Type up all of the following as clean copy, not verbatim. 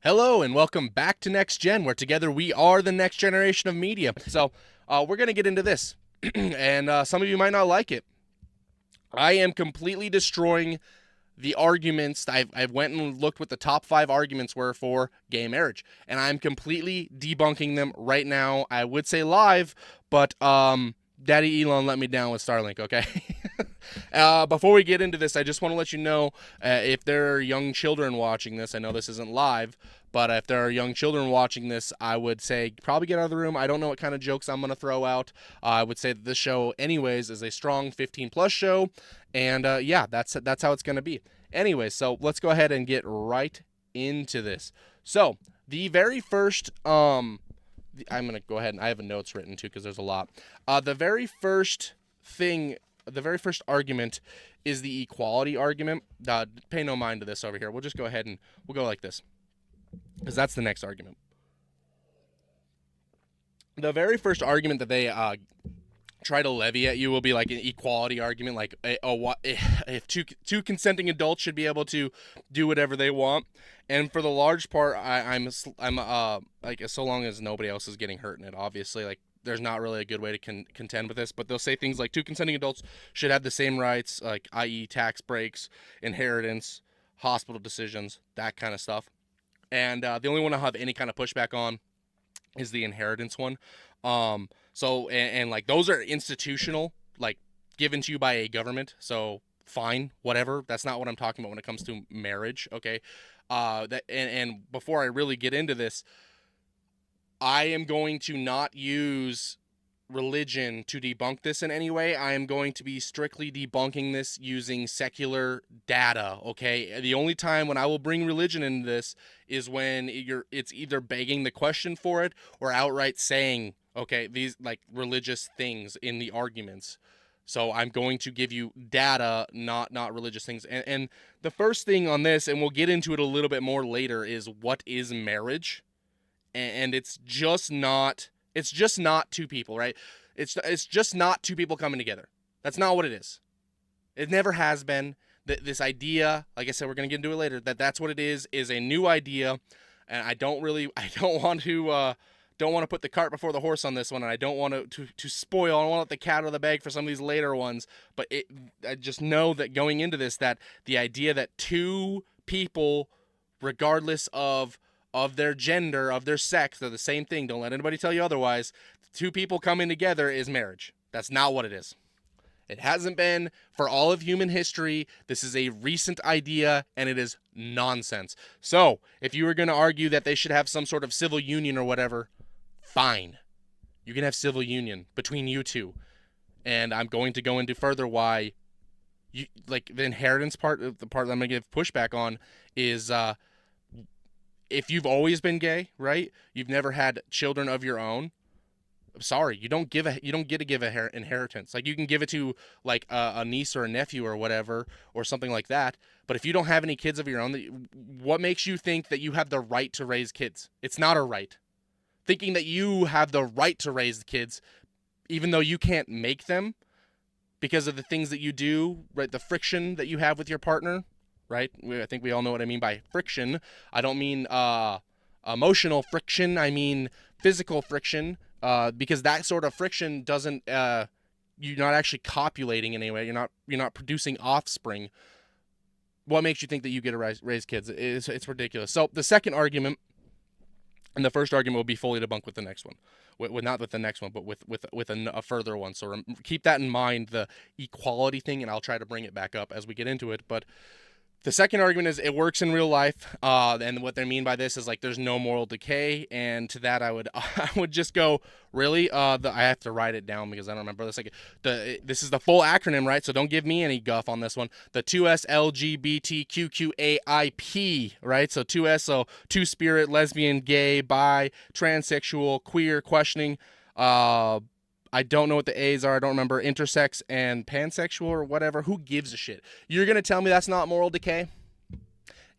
Hello and welcome back to Next Gen, where together we are the next generation of media. So, we're going to get into this, and some of you might not like it. I am completely destroying the arguments. I've went and looked what the top 5 arguments were for gay marriage, and I'm completely debunking them right now. I would say live, but Daddy Elon let me down with Starlink. Okay. Before we get into this, I just want to let you know if there are young children watching this. I know this isn't live, but if there are young children watching this, I would say probably get out of the room. I don't know what kind of jokes I'm going to throw out. I would say that this show, anyways, is a strong 15 plus show, and yeah, that's how it's going to be. Anyway, so let's go ahead and get right into this. So the very first I'm gonna go ahead and I have notes written too because there's a lot. The very first thing, the very first argument is the equality argument. Pay no mind to this over here. We'll just go ahead and we'll go like this because that's the next argument. The very first argument that they try to levy at you will be like an equality argument, like if two consenting adults should be able to do whatever they want. And for the large part, I'm like, so long as nobody else is getting hurt in it, obviously, like there's not really a good way to contend with this. But they'll say things like two consenting adults should have the same rights, like i.e. tax breaks, inheritance, hospital decisions, that kind of stuff. And the only one I have any kind of pushback on is the inheritance one. So like those are institutional, like given to you by a government. So fine, whatever. That's not what I'm talking about when it comes to marriage. Okay. And before I really get into this, I am going to not use religion to debunk this in any way. I am going to be strictly debunking this using secular data, okay? The only time when I will bring religion into this is when it's either begging the question for it or outright saying, okay, these like religious things in the arguments. So I'm going to give you data, not religious things. And the first thing on this, and we'll get into it a little bit more later, is what is marriage? And it's just not two people, right? It's just not two people coming together. That's not what it is. It never has been. This idea, like I said, we're gonna get into it later. That's what it is a new idea, and I don't want to put the cart before the horse on this one, and I don't want to spoil. I don't want to let the cat out of the bag for some of these later ones. But I just know that going into this, that the idea that two people, regardless of their gender, of their sex, they're the same thing. Don't let anybody tell you otherwise. Two people coming together is marriage. That's not what it is. It hasn't been for all of human history. This is a recent idea, and it is nonsense. So, if you were going to argue that they should have some sort of civil union or whatever, fine. You can have civil union between you two. And I'm going to go into further why like the inheritance part, the part that I'm going to give pushback on is if you've always been gay, right? You've never had children of your own. I'm sorry, you don't get to give a inheritance. Like you can give it to like a niece or a nephew or whatever or something like that. But if you don't have any kids of your own, what makes you think that you have the right to raise kids? It's not a right. Thinking that you have the right to raise the kids, even though you can't make them because of the things that you do, right? The friction that you have with your partner, right? I think we all know what I mean by friction. I don't mean emotional friction. I mean physical friction, because that sort of friction doesn't. You're not actually copulating in any way. You're not producing offspring. What makes you think that you get to raise kids? It's ridiculous. So the second argument, and the first argument will be fully debunked with the next one. With not with the next one, but with a further one. So keep that in mind, the equality thing, and I'll try to bring it back up as we get into it. But the second argument is it works in real life, and what they mean by this is like there's no moral decay. And to that, I would I would just go really. I have to write it down because I don't remember this. Like this is the full acronym, right? So don't give me any guff on this one. The 2SLGBTQQAIP, right? So 2S, so two spirit, lesbian, gay, bi, transsexual, queer, questioning. I don't know what the A's are. I don't remember intersex and pansexual or whatever. Who gives a shit? You're going to tell me that's not moral decay?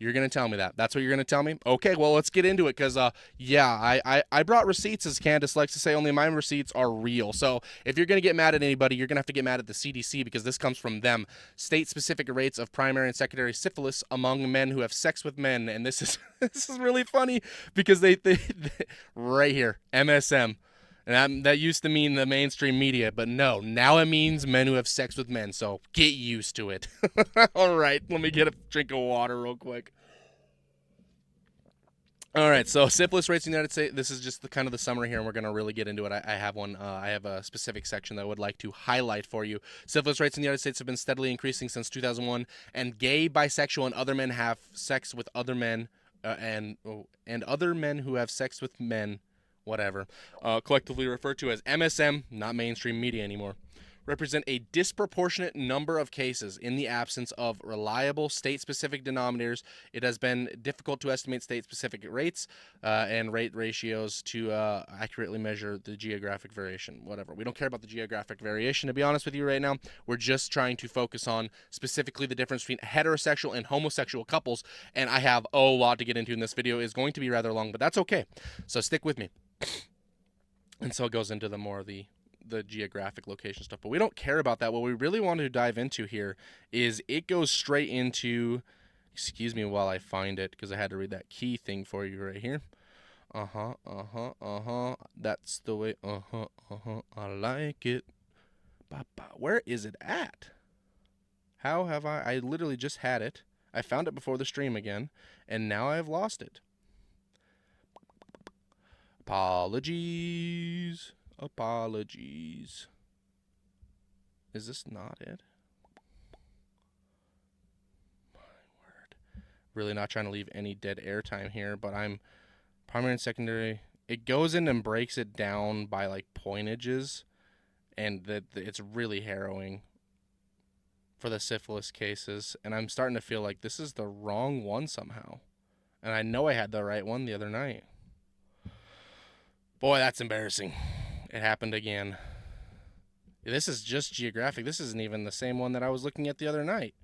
You're going to tell me that. That's what you're going to tell me? Okay, well, let's get into it because, yeah, I brought receipts, as Candace likes to say, only my receipts are real. So if you're going to get mad at anybody, you're going to have to get mad at the CDC because this comes from them. State-specific rates of primary and secondary syphilis among men who have sex with men. And this is this is really funny because they right here, MSM. And that used to mean the mainstream media, but no, now it means men who have sex with men, so get used to it. All right, let me get a drink of water real quick. All right, so syphilis rates in the United States, this is just the kind of the summary here, and we're going to really get into it. I have one, I have a specific section that I would like to highlight for you. Syphilis rates in the United States have been steadily increasing since 2001, and gay, bisexual, and other men have sex with other men, and other men who have sex with men, whatever, collectively referred to as MSM, not mainstream media anymore, represent a disproportionate number of cases in the absence of reliable state-specific denominators. It has been difficult to estimate state-specific rates and rate ratios to accurately measure the geographic variation, whatever. We don't care about the geographic variation, to be honest with you right now. We're just trying to focus on specifically the difference between heterosexual and homosexual couples, and I have a lot to get into in this video. It's going to be rather long, but that's okay. So stick with me. And so it goes into the more of the geographic location stuff, but we don't care about that. What we really want to dive into here is it goes straight into, excuse me while I find it because I had to read that key thing for you right here. That's the way. I like it. Where is it at? How have I literally just had it. I found it before the stream again, and now I've lost it. Apologies. Is this not it? My word. Really not trying to leave any dead air time here, but I'm primary and secondary. It goes in and breaks it down by like pointages, and it's really harrowing for the syphilis cases, and I'm starting to feel like this is the wrong one somehow. And I know I had the right one the other night. Boy, that's embarrassing. It happened again. This is just geographic. This isn't even the same one that I was looking at the other night.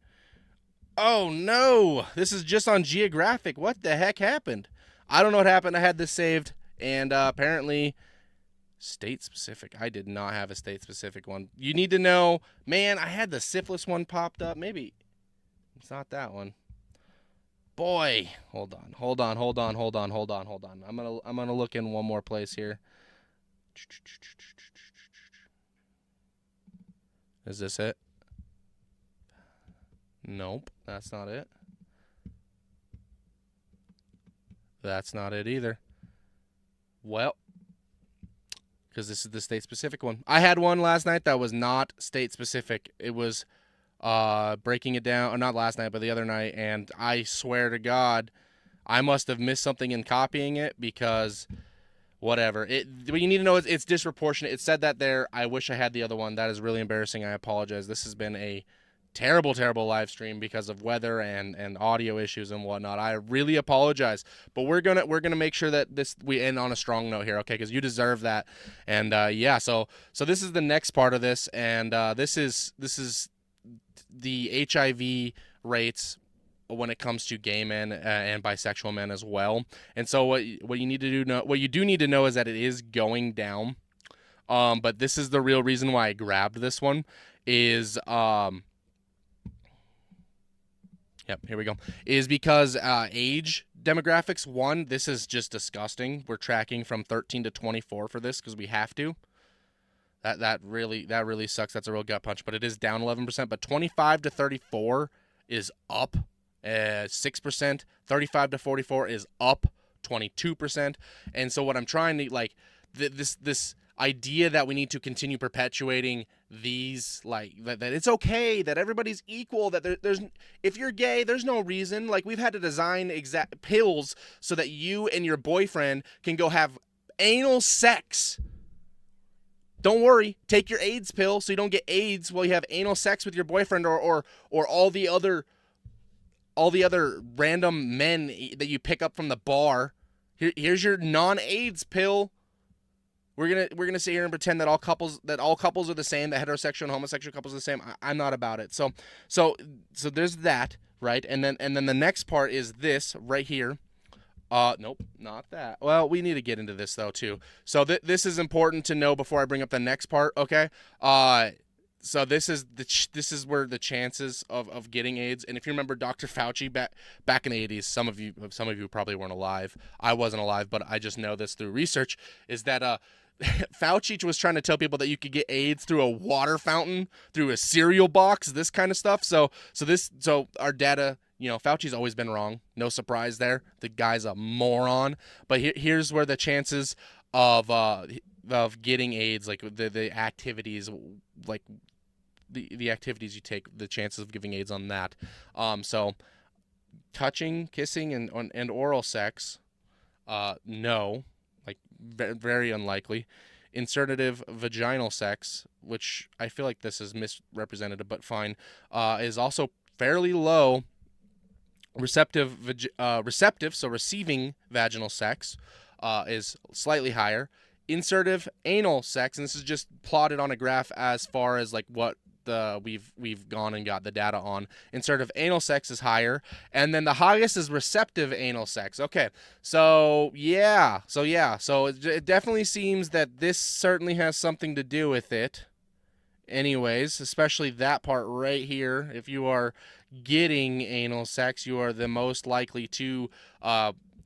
Oh, no. This is just on geographic. What the heck happened? I don't know what happened. I had this saved, and apparently state-specific. I did not have a state-specific one. You need to know, man, I had the syphilis one popped up. Maybe it's not that one. Boy, hold on. I'm gonna look in one more place here. Is this it? Nope, that's not it. That's not it either. Well, because this is the state-specific one. I had one last night that was not state-specific. It was breaking it down, or not last night, but the other night, and I swear to God, I must have missed something in copying it because whatever. What you need to know is it's disproportionate. It said that there. I wish I had the other one. That is really embarrassing. I apologize. This has been a terrible live stream because of weather and audio issues and whatnot. I really apologize, but we're gonna make sure that we end on a strong note here, okay? Because you deserve that. And yeah, so this is the next part of this, and this is the HIV rates when it comes to gay men and bisexual men as well. And so what you need to do what you do need to know is that it is going down. But this is the real reason why I grabbed this one is yep, here we go. Is because age demographics. One, this is just disgusting. We're tracking from 13 to 24 for this because we have to. That really sucks. That's a real gut punch. But it is down 11%. But 25 to 34 is up 6%. 35 to 44 is up 22%. And so what I'm trying to this idea that we need to continue perpetuating these, like that it's okay, that everybody's equal, that there's if you're gay, there's no reason. Like, we've had to design exact pills so that you and your boyfriend can go have anal sex. Don't worry, take your AIDS pill so you don't get AIDS while you have anal sex with your boyfriend or all the other random men that you pick up from the bar. Here's your non-AIDS pill. We're gonna sit here and pretend that all couples are the same, that heterosexual and homosexual couples are the same. I'm not about it. So there's that. right? And then the next part is this right here. Nope, not that. Well, we need to get into this though too. So this is important to know before I bring up the next part. Okay. So this is where the chances of getting AIDS. And if you remember Dr. Fauci back in the 80s, some of you probably weren't alive. I wasn't alive, but I just know this through research. Is that Fauci was trying to tell people that you could get AIDS through a water fountain, through a cereal box, this kind of stuff. So our data, Fauci's always been wrong. No surprise there. The guy's a moron. But here's where the chances of getting AIDS, like the activities, like the activities you take, the chances of giving AIDS on that. So touching, kissing, and oral sex, no, like very unlikely. Insertive vaginal sex, which I feel like this is misrepresented, but fine, is also fairly low. Receptive, so receiving vaginal sex, is slightly higher. Insertive anal sex, and this is just plotted on a graph as far as like what we've gone and got the data on. Insertive anal sex is higher, and then the highest is receptive anal sex. Okay, so it definitely seems that this certainly has something to do with it. Anyways, especially that part right here. If you are getting anal sex, you are the most likely to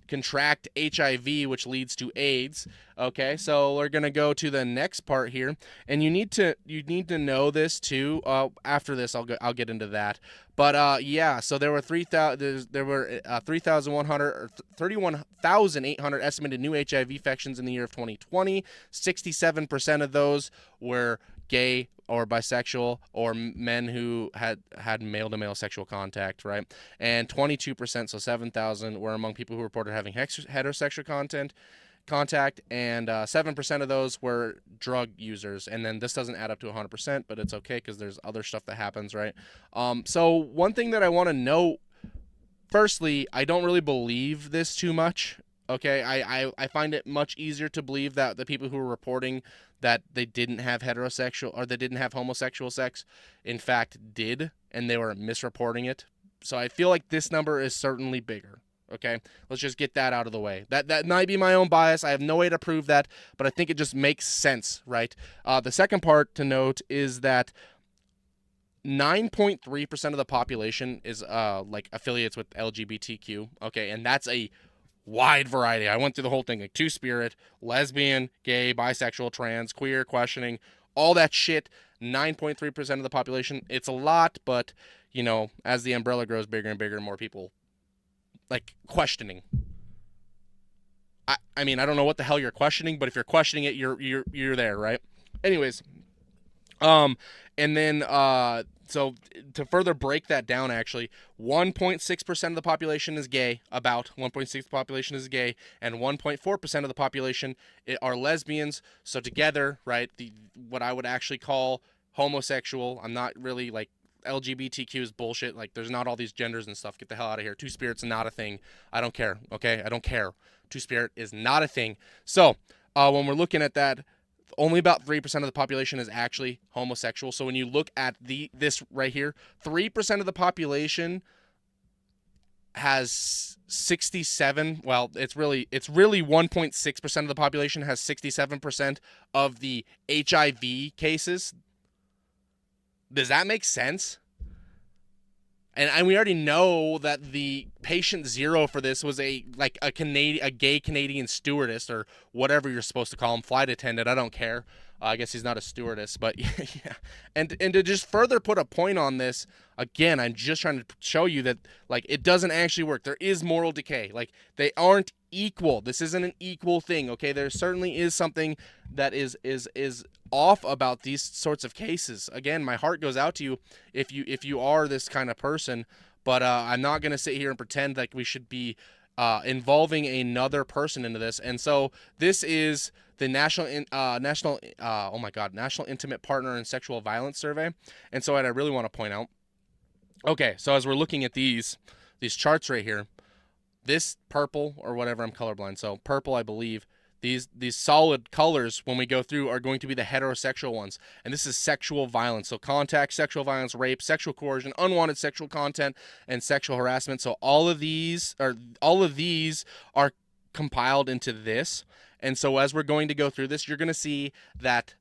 contract HIV, which leads to AIDS. Okay, so we're gonna go to the next part here, and you need to know this too. After this, I'll get into that. But yeah, so there were 3,100 or 31,800 estimated new HIV infections in the year of 2020. 67% of those were gay or bisexual or men who had male-to-male sexual contact, right? And 22%, so 7,000, were among people who reported having heterosexual contact, and 7% of those were drug users. And then this doesn't add up to 100%, but it's okay because there's other stuff that happens, right? So one thing that I want to note, firstly, I don't really believe this too much. Okay, I find it much easier to believe that the people who are reporting that they didn't have heterosexual or they didn't have homosexual sex, in fact, did, and they were misreporting it. So I feel like this number is certainly bigger. Okay, let's just get that out of the way. That might be my own bias. I have no way to prove that, but I think it just makes sense, right? The second part to note is that 9.3% of the population is like affiliates with LGBTQ. Okay, and that's a wide variety. I went through the whole thing, like two-spirit, lesbian, gay, bisexual, trans, queer, questioning, all that shit. 9.3% of the population. It's a lot, but as the umbrella grows bigger and bigger, more people like questioning. I mean, I don't know what the hell you're questioning, but if you're questioning it, you're there, right? Anyways, and then so to further break that down, actually, 1.6% of the population is gay. About 1.6% of the population is gay, and 1.4% of the population are lesbians. So together, right, what I would actually call homosexual. I'm not really like LGBTQ is bullshit. Like, there's not all these genders and stuff. Get the hell out of here. Two-spirit's not a thing. I don't care. Okay, I don't care. Two-spirit is not a thing. So when we're looking at that, only about 3% of the population is actually homosexual. So when you look at this right here, 3% of the population has 67. Well, it's really 1.6% of the population has 67% of the HIV cases. Does that make sense? And we already know that the patient zero for this was a gay Canadian stewardess, or whatever you're supposed to call him, flight attendant. I don't care. I guess he's not a stewardess, but yeah. And to just further put a point on this, again, I'm just trying to show you that like it doesn't actually work. There is moral decay. Like, they aren't equal. This isn't an equal thing. Okay, there certainly is something that is off about these sorts of cases. Again, my heart goes out to you if you are this kind of person, but I'm not going to sit here and pretend like we should be involving another person into this. And so this is the National Intimate Partner and Sexual Violence Survey. And so what I really want to point out, okay, so as we're looking at these charts right here, this purple, or whatever, I'm colorblind, so purple, I believe, These solid colors when we go through are going to be the heterosexual ones, and this is sexual violence. So contact, sexual violence, rape, sexual coercion, unwanted sexual content, and sexual harassment. So all of these are compiled into this. And so as we're going to go through this, you're going to see that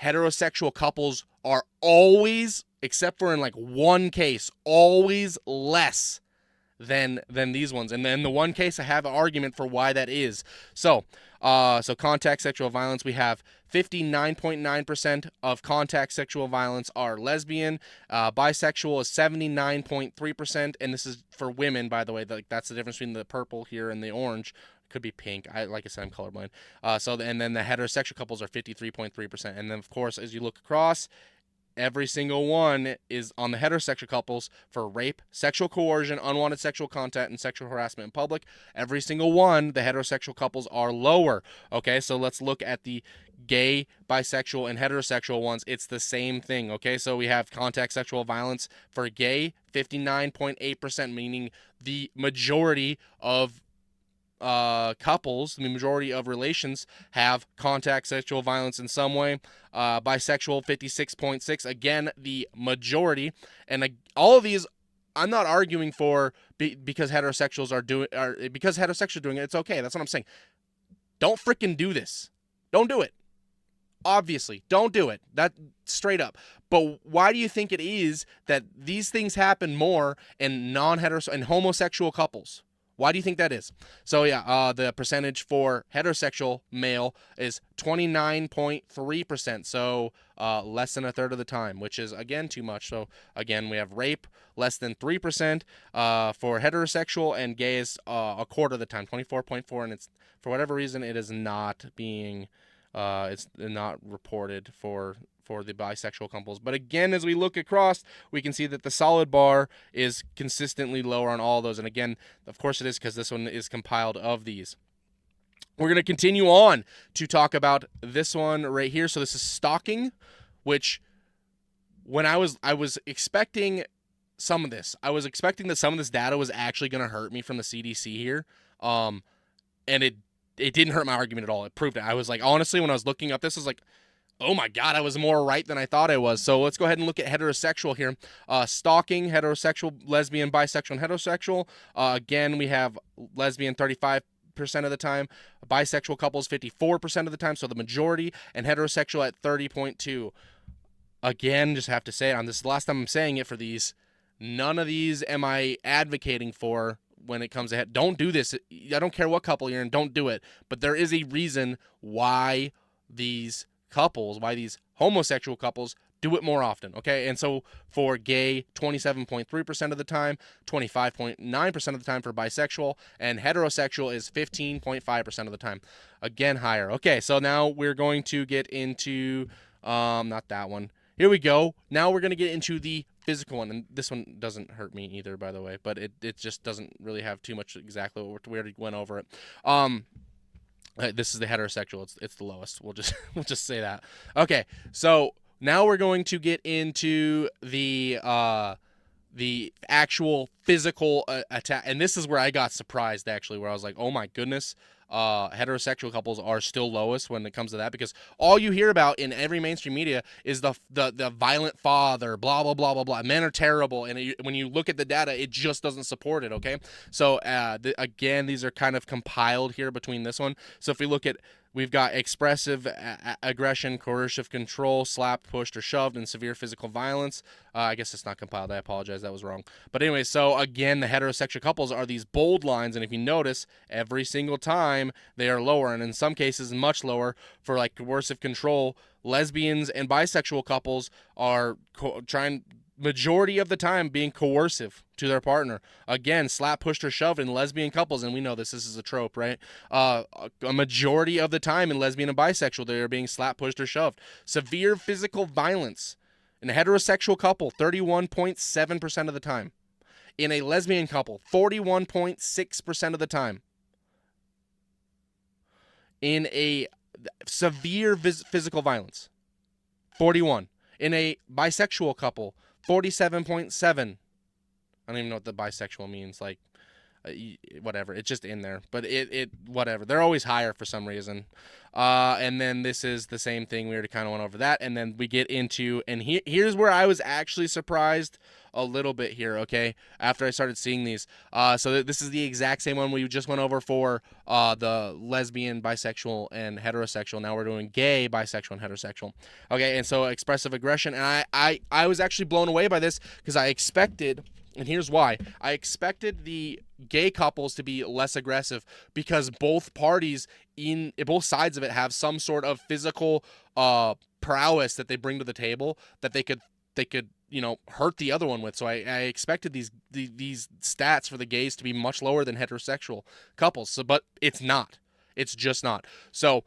heterosexual couples are always, except for in like one case, always less than these ones. And then the one case I have an argument for why that is. So contact sexual violence, we have 59.9% of contact sexual violence are lesbian. Bisexual is 79.3%, and this is for women, by the way. Like, that's the difference between the purple here and the orange. Could be pink. Like I said, I'm colorblind. And then the heterosexual couples are 53.3%. And then, of course, as you look across, every single one is on the heterosexual couples for rape, sexual coercion, unwanted sexual contact, and sexual harassment in public. Every single one, the heterosexual couples are lower. Okay, so let's look at the gay, bisexual, and heterosexual ones. It's the same thing. Okay, so we have contact sexual violence for gay, 59.8%, meaning the majority of couples, the majority of relations have contact sexual violence in some way. Bisexual 56.6, again the majority, and all of these I'm not arguing for because heterosexuals are doing it. It's okay. That's what I'm saying. Don't freaking do this. Don't do it. Obviously, don't do it. That straight up. But why do you think it is that these things happen more in non-heterosexual and homosexual couples? Why do you think that is? So yeah, the percentage for heterosexual male is 29.3%. So less than a third of the time, which is again too much. So again, we have rape less than 3% for heterosexual, and gay is a quarter of the time, 24.4%. And it's, for whatever reason, it is not being it's not reported for the bisexual couples. But again, as we look across, we can see that the solid bar is consistently lower on all those. And again, of course it is, because this one is compiled of these. We're going to continue on to talk about this one right here. So this is stalking, which when I was expecting some of this. I was expecting that some of this data was actually going to hurt me from the CDC here. And it didn't hurt my argument at all. It proved it. I was like, honestly, when I was looking up this, I was like, oh my God, I was more right than I thought I was. So let's go ahead and look at heterosexual here. Stalking, heterosexual, lesbian, bisexual, and heterosexual. Again, we have lesbian 35% of the time, bisexual couples 54% of the time, so the majority, and heterosexual at 30.2%. Again, just have to say it, on this the last time I'm saying it for these, none of these am I advocating for when it comes to don't do this. I don't care what couple you're in, don't do it. But there is a reason why these homosexual couples do it more often, okay? And so for gay, 27.3% of the time, 25.9% of the time for bisexual, and heterosexual is 15.5% of the time. Again, higher. Okay, so now we're going to get into, not that one. Here we go. Now we're going to get into the physical one, and this one doesn't hurt me either, by the way, but it just doesn't really have too much exactly what we already went over it. This is the heterosexual. It's the lowest. We'll just say that. Okay, so now we're going to get into the actual physical attack, and this is where I got surprised, actually, where I was like, oh my goodness, heterosexual couples are still lowest when it comes to that, because all you hear about in every mainstream media is the violent father, blah blah blah blah blah. Men are terrible, and when you look at the data, it just doesn't support it. Okay, so again, these are kind of compiled here between this one. So if we look at, we've got expressive aggression, coercive control, slapped, pushed, or shoved, and severe physical violence. I guess it's not compiled. I apologize. That was wrong. But anyway, so again, the heterosexual couples are these bold lines, and if you notice, every single time they are lower, and in some cases much lower for like coercive control. Lesbians and bisexual couples are majority of the time being coercive to their partner. Again, slap, pushed, or shoved in lesbian couples, and we know this is a trope, right? A majority of the time in lesbian and bisexual, they are being slap, pushed, or shoved. Severe physical violence in a heterosexual couple, 31.7% of the time. In a lesbian couple, 41.6% of the time. In a severe physical violence, 41. In a bisexual couple, 47.7. I don't even know what the bisexual means. Like, whatever. It's just in there, but it whatever. They're always higher for some reason. And then this is the same thing. We already kind of went over that, and then we get into, and here's where I was actually surprised a little bit here. Okay, after I started seeing these, so this is the exact same one we just went over for the lesbian, bisexual, and heterosexual. Now we're doing gay, bisexual, and heterosexual. Okay, and so expressive aggression, and I was actually blown away by this because I expected. And here's why. I expected the gay couples to be less aggressive because both parties both sides of it have some sort of physical prowess that they bring to the table that they could hurt the other one with. So I expected these stats for the gays to be much lower than heterosexual couples. So, but it's not. It's just not. So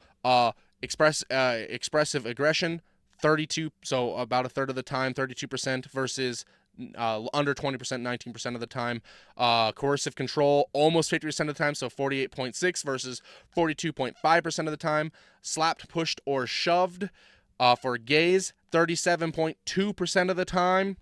expressive aggression, 32. So about a third of the time, 32% versus under 20%, 19% of the time. Coercive control, almost 50% of the time, so 48.6 versus 42.5% of the time. Slapped, pushed, or shoved for gays, 37.2% of the time.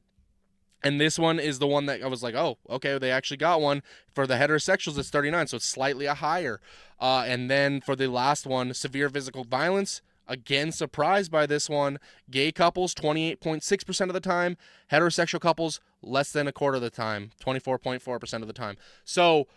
And this one is the one that I was like, oh, okay, they actually got one. For the heterosexuals, it's 39, so it's slightly higher. And then for the last one, severe physical violence, again, surprised by this one. Gay couples, 28.6% of the time. Heterosexual couples, less than a quarter of the time, 24.4% of the time. So,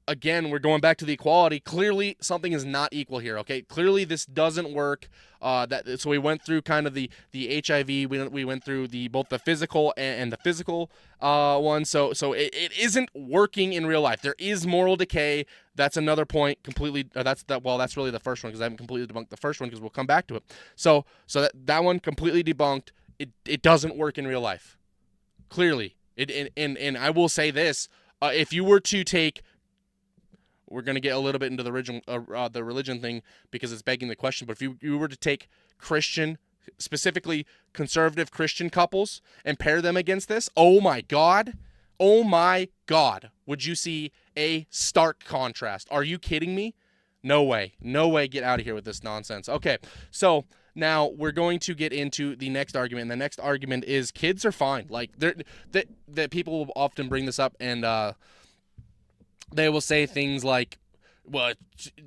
again, we're going back to the equality. Clearly, something is not equal here, okay? Clearly, this doesn't work. So we went through kind of the HIV. We went through both the physical and the physical one. So it isn't working in real life. There is moral decay. That's another point. Completely. That's really the first one because I haven't completely debunked the first one because we'll come back to it. So that one completely debunked. It doesn't work in real life. Clearly, and I will say this: if you were to take, we're going to get a little bit into the religion thing because it's begging the question. But if you were to take Christian, specifically conservative Christian couples and pair them against this, oh my God, would you see a stark contrast? Are you kidding me? No way. Get out of here with this nonsense. Okay, so now we're going to get into the next argument. And the next argument is kids are fine. Like that people will often bring this up and they will say things like, well,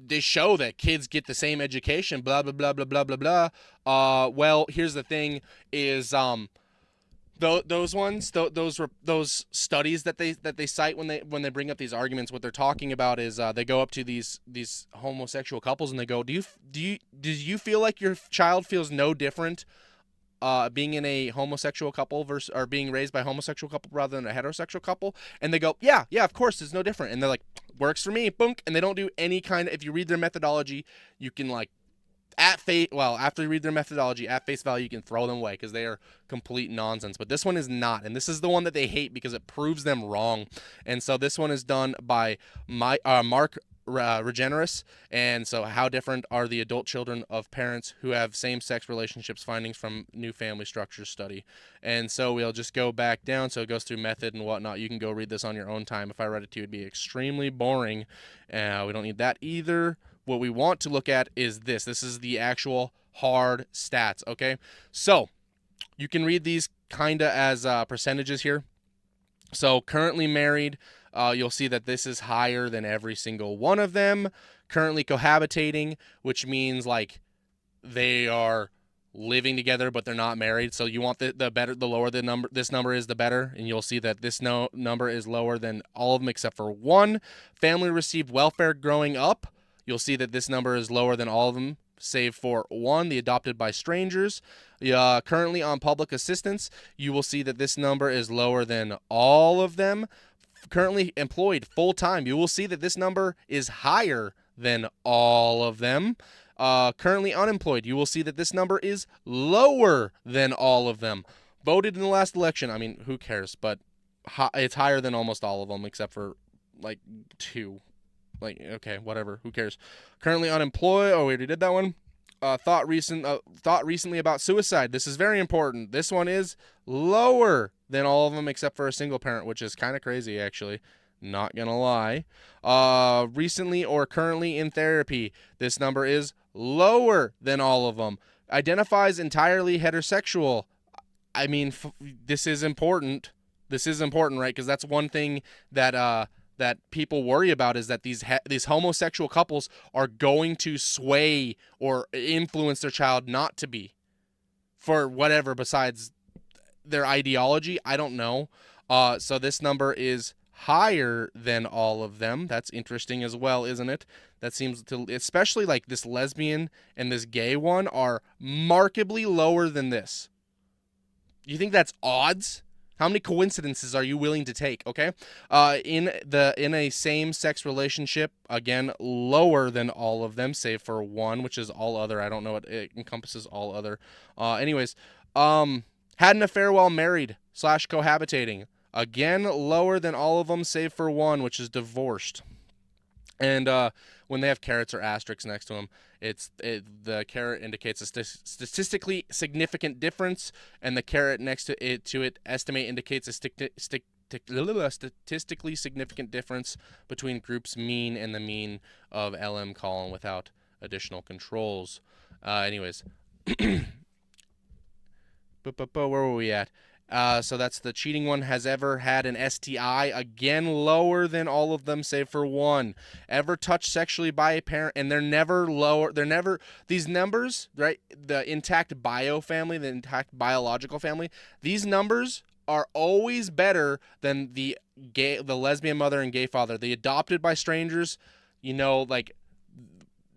they show that kids get the same education, blah, blah, blah, blah, blah, blah, blah. Well, here's the thing is, those studies that they cite when they bring up these arguments, what they're talking about is they go up to these homosexual couples and they go, do you feel like your child feels no different being in a homosexual couple versus or being raised by a homosexual couple rather than a heterosexual couple? And they go, yeah, of course, it's no different. And they're like, works for me, boom. And they don't do any kind of, if you read their methodology, you can like after you read their methodology at face value, you can throw them away because they are complete nonsense. But this one is not, and this is the one that they hate because it proves them wrong. And so this one is done by Mark Regeneris. And so how different are the adult children of parents who have same-sex relationships, findings from new family structures study. And so we'll just go back down. So it goes through method and whatnot. You can go read this on your own time. If I read it to you, it'd be extremely boring. We don't need that either. What we want to look at is this. This is the actual hard stats, okay? So you can read these kind of as percentages here. So currently married, you'll see that this is higher than every single one of them. Currently cohabitating, which means like they are living together but they're not married. So you want the lower the number this number is, the better. And you'll see that this number is lower than all of them except for one. Family received welfare growing up. You'll see that this number is lower than all of them, save for one, the adopted by strangers. Currently on public assistance, you will see that this number is lower than all of them. Currently employed full-time, you will see that this number is higher than all of them. Currently unemployed, you will see that this number is lower than all of them. Voted in the last election, I mean, who cares? But it's higher than almost all of them except for like two. Like, okay, whatever. Who cares? Currently unemployed. Oh, we already did that one. Thought recently about suicide. This is very important. This one is lower than all of them except for a single parent, which is kind of crazy, actually. Not gonna lie. Recently or currently in therapy. This number is lower than all of them. Identifies entirely heterosexual. I mean, this is important. This is important, right? Because that's one thing that that people worry about, is that these homosexual couples are going to sway or influence their child not to be, for whatever besides their ideology. I don't know. So this number is higher than all of them. That's interesting as well, isn't it? That seems to, especially like this lesbian and this gay one, are markedly lower than this. You think that's odds? How many coincidences are you willing to take? Okay, in a same-sex relationship, again, lower than all of them, save for one, which is all other. I don't know what it encompasses, all other. Anyways, had an affair while married / cohabitating, again, lower than all of them, save for one, which is divorced. And when they have carrots or asterisks next to them, the caret indicates a statistically significant difference, and the caret next to it estimate indicates a statistically significant difference between groups mean and the mean of LM column without additional controls. Anyways, where were we at? So that's the cheating one. Has ever had an STI, again lower than all of them save for one. Ever touched sexually by a parent, and they're never lower. They're never, these numbers, right? The intact bio family, the intact biological family, these numbers are always better than the lesbian mother and gay father. The adopted by strangers, like,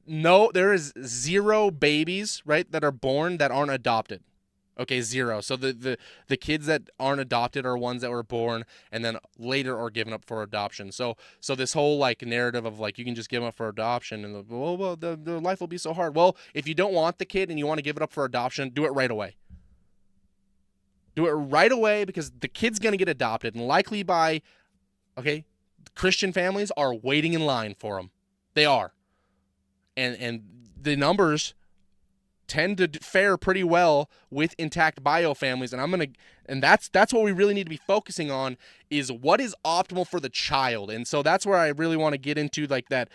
no, there is 0 babies, right, that are born that aren't adopted. Okay, 0. So the kids that aren't adopted are ones that were born and then later are given up for adoption. So this whole like narrative of like you can just give them up for adoption and the life will be so hard. Well, if you don't want the kid and you want to give it up for adoption, do it right away. Do it right away, because the kid's going to get adopted, and likely by, okay, Christian families are waiting in line for them. They are. And the numbers tend to fare pretty well with intact bio families, and that's what we really need to be focusing on, is what is optimal for the child. And so that's where I really want to get into like that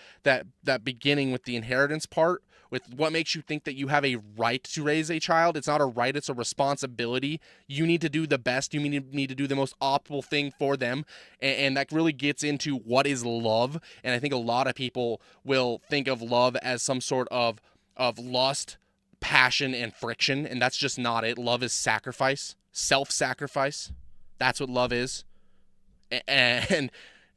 beginning with the inheritance part, with what makes you think that you have a right to raise a child. It's not a right, it's a responsibility. You need to do the best. You need to do the most optimal thing for them. And that really gets into what is love. And I think a lot of people will think of love as some sort of lust, passion, and friction, and that's just not it. Love is sacrifice, self-sacrifice. That's what love is. And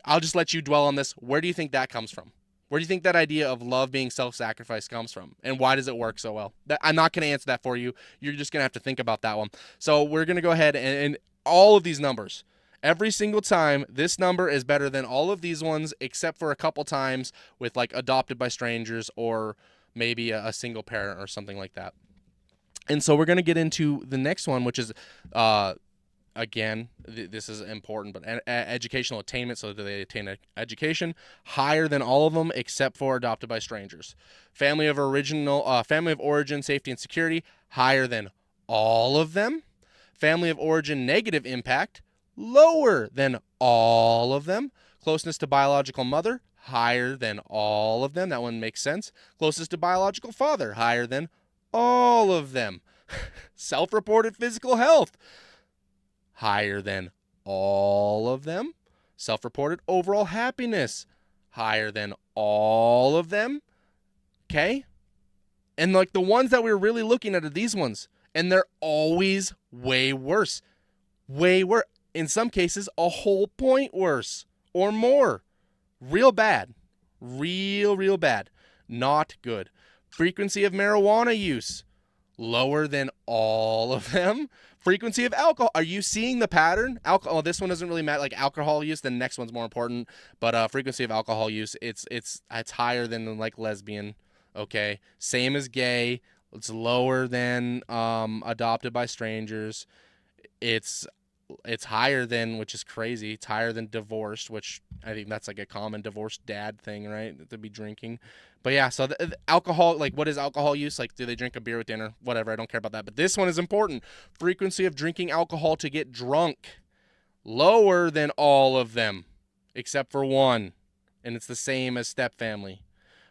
I'll just let you dwell on this. Where do you think that comes from? Where do you think that idea of love being self-sacrifice comes from? And why does it work so well? I'm not going to answer that for you. You're just going to have to think about that one. So we're going to go ahead and all of these numbers, every single time, this number is better than all of these ones, except for a couple times with like adopted by strangers or maybe a single parent or something like that. And so we're going to get into the next one, which is, again, this is important, but educational attainment. So do they attain education? Higher than all of them except for adopted by strangers. Family of origin, safety, and security, higher than all of them. Family of origin, negative impact, lower than all of them. Closeness to biological mother, higher than all of them. That one makes sense. Closest to biological father, higher than all of them. Self-reported physical health, higher than all of them. Self-reported overall happiness, higher than all of them. Okay? And like the ones that we're really looking at are these ones, and they're always way worse. Way worse. In some cases, a whole point worse or more. Real bad. Real bad. Not good. Frequency of marijuana use, lower than all of them. Frequency of alcohol. Are you seeing the pattern? Alcohol. This one doesn't really matter. Like alcohol use, the next one's more important. But frequency of alcohol use, it's higher than like lesbian. Okay. Same as gay. It's lower than adopted by strangers. It's higher than, which is crazy. It's higher than divorced, which I think that's like a common divorced dad thing, right? To be drinking. But yeah, so the alcohol, like what is alcohol use? Like, do they drink a beer with dinner? Whatever, I don't care about that. But this one is important. Frequency of drinking alcohol to get drunk, lower than all of them, except for one. And it's the same as step family.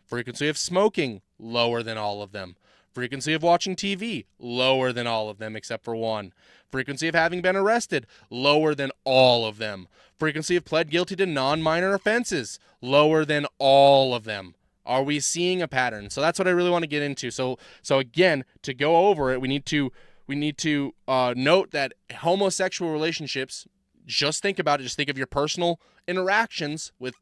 Frequency of smoking, lower than all of them. Frequency of watching TV, lower than all of them except for one. Frequency of having been arrested, lower than all of them. Frequency of pled guilty to non-minor offenses, lower than all of them. Are we seeing a pattern? So that's what I really want to get into. So again, to go over it, we need to note that homosexual relationships, just think about it, just think of your personal interactions with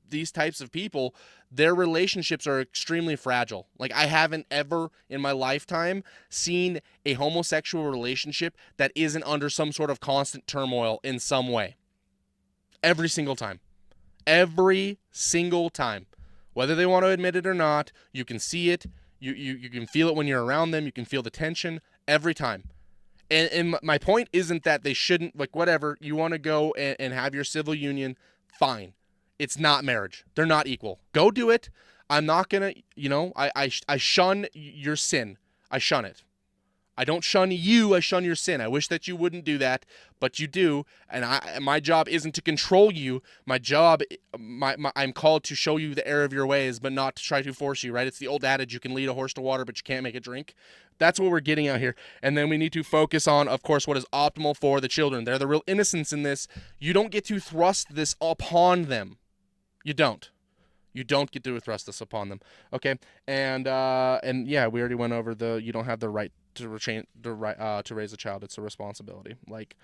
these types of people. Their relationships are extremely fragile. Like, I haven't ever in my lifetime seen a homosexual relationship that isn't under some sort of constant turmoil in some way. Every single time. Every single time. Whether they want to admit it or not, you can see it. You can feel it when you're around them. You can feel the tension every time. And my point isn't that they shouldn't, like, whatever, you want to go and have your civil union, fine. It's not marriage. They're not equal. Go do it. I'm not going to, I shun your sin. I shun it. I don't shun you. I shun your sin. I wish that you wouldn't do that, but you do. And my job isn't to control you. My job, I'm called to show you the error of your ways, but not to try to force you, right? It's the old adage, you can lead a horse to water, but you can't make it drink. That's what we're getting out here. And then we need to focus on, of course, what is optimal for the children. They're the real innocents in this. You don't get to thrust this upon them. You don't. You don't get to thrust this upon them. Okay? And yeah, we already went over you don't have the right to raise a child. It's a responsibility. Like,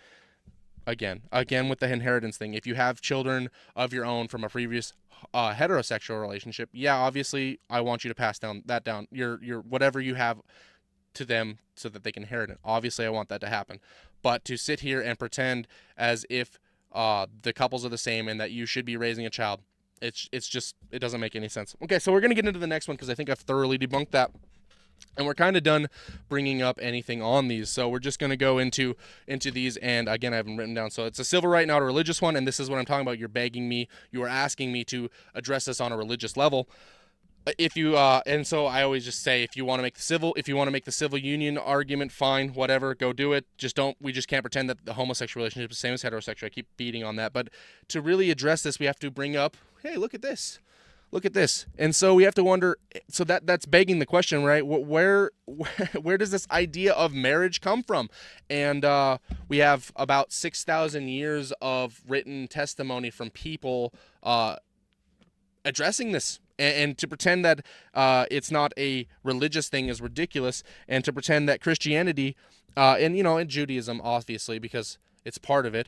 again with the inheritance thing, if you have children of your own from a previous heterosexual relationship, yeah, obviously I want you to pass down your whatever you have to them so that they can inherit it. Obviously I want that to happen. But to sit here and pretend as if the couples are the same and that you should be raising a child, it's just, it doesn't make any sense. Okay, so we're going to get into the next one because I think I've thoroughly debunked that. And we're kind of done bringing up anything on these. So we're just going to go into these. And again, I haven't written down. So it's a civil right, not a religious one. And this is what I'm talking about. You are asking me to address this on a religious level. If you and so I always just say, if you want to make the civil union argument, fine, whatever, go do it. We just can't pretend that the homosexual relationship is the same as heterosexual. I keep beating on that. But to really address this, we have to bring up, hey, look at this. And so we have to wonder, so that's begging the question, right? Where does this idea of marriage come from? And we have about 6,000 years of written testimony from people addressing this. And to pretend that it's not a religious thing is ridiculous. And to pretend that Christianity, and Judaism, obviously, because it's part of it,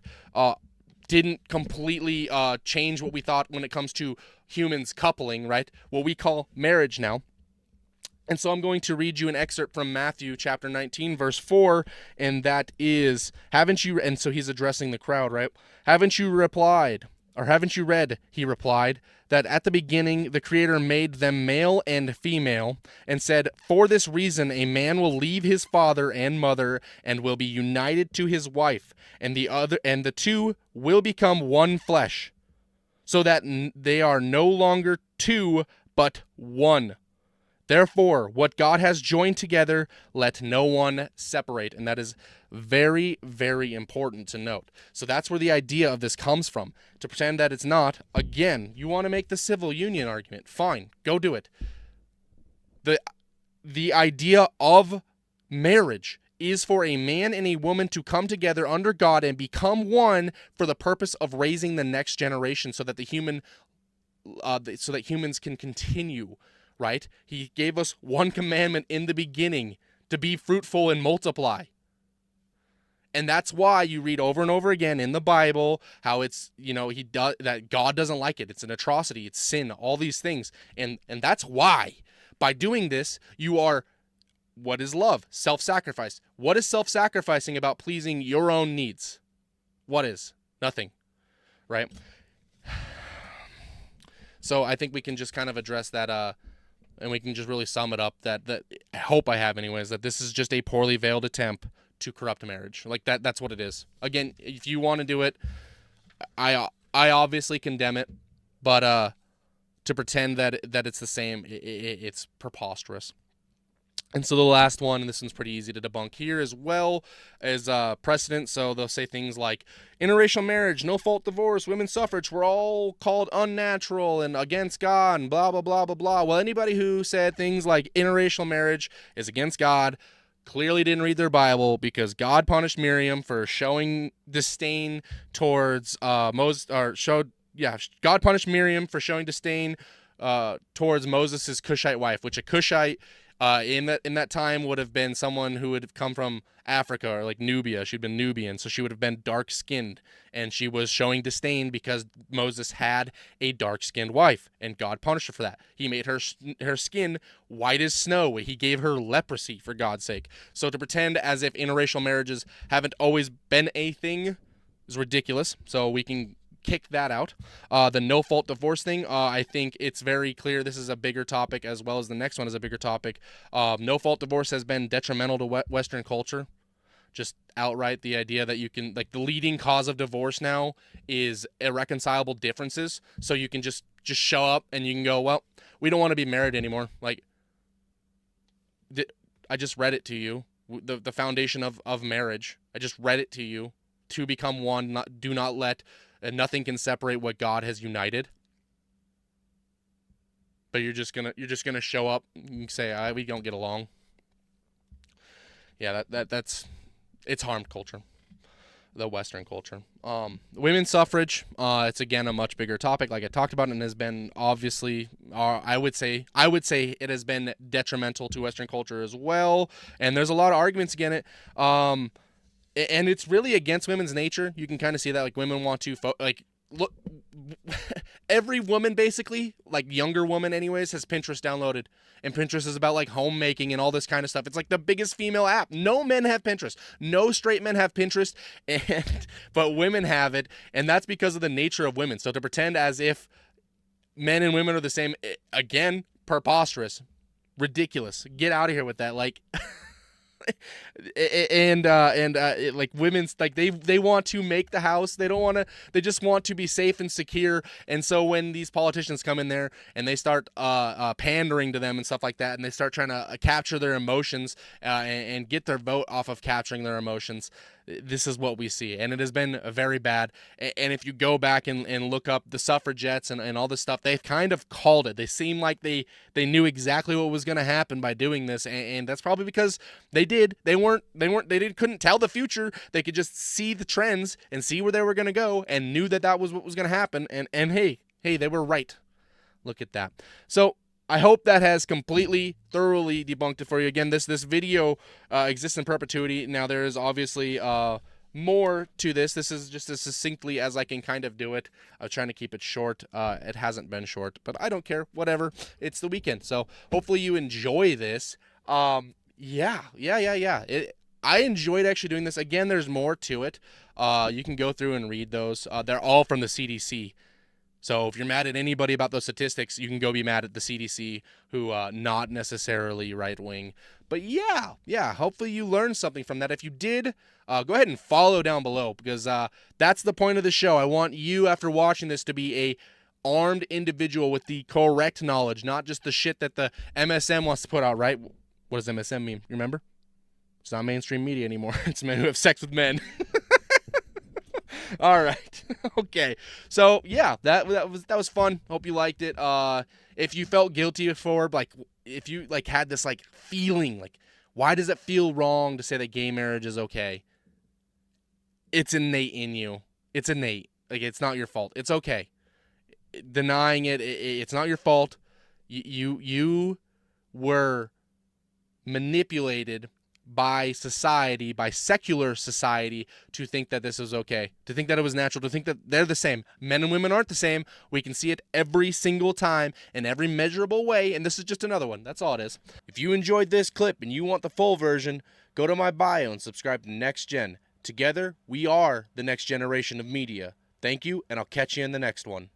didn't completely change what we thought when it comes to humans coupling, right? What we call marriage now. And so I'm going to read you an excerpt from Matthew chapter 19, verse 4, and that is, and so he's addressing the crowd, right? Haven't you read, he replied, that at the beginning the Creator made them male and female, and said, for this reason a man will leave his father and mother and will be united to his wife, and the two will become one flesh, so that they are no longer two but one. Therefore, what God has joined together, let no one separate. And that is very, very important to note. So that's where the idea of this comes from. To pretend that it's not, again, you want to make the civil union argument, fine, go do it. The idea of marriage is for a man and a woman to come together under God and become one for the purpose of raising the next generation, so that humans can continue. Right? He gave us one commandment in the beginning, to be fruitful and multiply. And that's why you read over and over again in the Bible how it's, that God doesn't like it. It's an atrocity. It's sin, all these things. And that's why by doing this, what is love? Self-sacrifice. What is self-sacrificing about pleasing your own needs? What is? Nothing. Right? So I think we can just kind of address that, and we can just really sum it up that I hope I have anyways, that this is just a poorly veiled attempt to corrupt marriage. Like that's what it is. Again, if you want to do it, I obviously condemn it, but to pretend that it's the same, it's preposterous. And so the last one, and this one's pretty easy to debunk here as well, is precedent. So they'll say things like interracial marriage, no fault divorce, women's suffrage were all called unnatural and against God and blah, blah, blah, blah, blah. Well, anybody who said things like interracial marriage is against God clearly didn't read their Bible, because God punished Miriam for showing disdain towards Moses, or showed, yeah, God punished Miriam for showing disdain towards Moses' Cushite wife, which a Cushite in that time would have been someone who would have come from Africa, or like Nubia. She'd been Nubian, so she would have been dark skinned, and she was showing disdain because Moses had a dark skinned wife, and God punished her for that. He made her skin white as snow. He gave her leprosy, for God's sake. So to pretend as if interracial marriages haven't always been a thing is ridiculous. So we can kick that out. The no fault divorce thing, I think it's very clear this is a bigger topic, as well as the next one is a bigger topic. No fault divorce has been detrimental to Western culture. Just outright, the idea that you can, like, the leading cause of divorce now is irreconcilable differences. So you can just show up and you can go, well, we don't want to be married anymore. Like, I just read it to you. The foundation of marriage. I just read it to you. To become one. Do not let, and nothing can separate what God has united. But you're just gonna show up and say, we don't get along. Yeah, that's it's harmed culture, the Western culture. Women's suffrage, it's again a much bigger topic, like I talked about, and has been obviously, I would say it has been detrimental to Western culture as well. And there's a lot of arguments against it. And it's really against women's nature. You can kind of see that, like, women want to look. Every woman, basically, like younger woman anyways, has Pinterest downloaded, and Pinterest is about like homemaking and all this kind of stuff. It's like the biggest female app. No men have Pinterest. No straight men have Pinterest, but women have it, and that's because of the nature of women. So to pretend as if men and women are the same, again, preposterous, ridiculous. Get out of here with that. Like, like, women's, like, they want to make the house. They don't want to, they just want to be safe and secure. And so when these politicians come in there and they start pandering to them and stuff like that, and they start trying to capture their emotions and get their vote off of capturing their emotions, this is what we see. And it has been very bad. And if you go back and look up the suffragettes and all this stuff, they've kind of called it. They seem like they knew exactly what was going to happen by doing this, and that's probably because they couldn't tell the future. They could just see the trends and see where they were going to go, and knew that was what was going to happen. And hey, they were right. Look at that. So I hope that has completely, thoroughly debunked it for you. Again, this video exists in perpetuity. Now, there is obviously more to this. This is just as succinctly as I can kind of do it. I'm trying to keep it short. It hasn't been short, but I don't care. Whatever. It's the weekend, so hopefully you enjoy this. Yeah. I enjoyed actually doing this. Again, there's more to it. You can go through and read those. They're all from the CDC. So if you're mad at anybody about those statistics, you can go be mad at the CDC, who not necessarily right-wing. But yeah, hopefully you learned something from that. If you did, go ahead and follow down below, because that's the point of the show. I want you, after watching this, to be a armed individual with the correct knowledge, not just the shit that the MSM wants to put out, right? What does MSM mean? You remember? It's not mainstream media anymore. It's men who have sex with men. All right. Okay. So yeah, that was fun. Hope you liked it. If you felt guilty for, like, if you like had this like feeling, like, why does it feel wrong to say that gay marriage is okay? It's innate in you. It's innate. Like, it's not your fault. It's okay. Denying it's not your fault. You were manipulated by society, by secular society, to think that this was okay, to think that it was natural, to think that they're the same. Men and women aren't the same. We can see it every single time in every measurable way, and this is just another one. That's all it is. If you enjoyed this clip and you want the full version, go to my bio and subscribe to Next Gen. Together, we are the next generation of media. Thank you, and I'll catch you in the next one.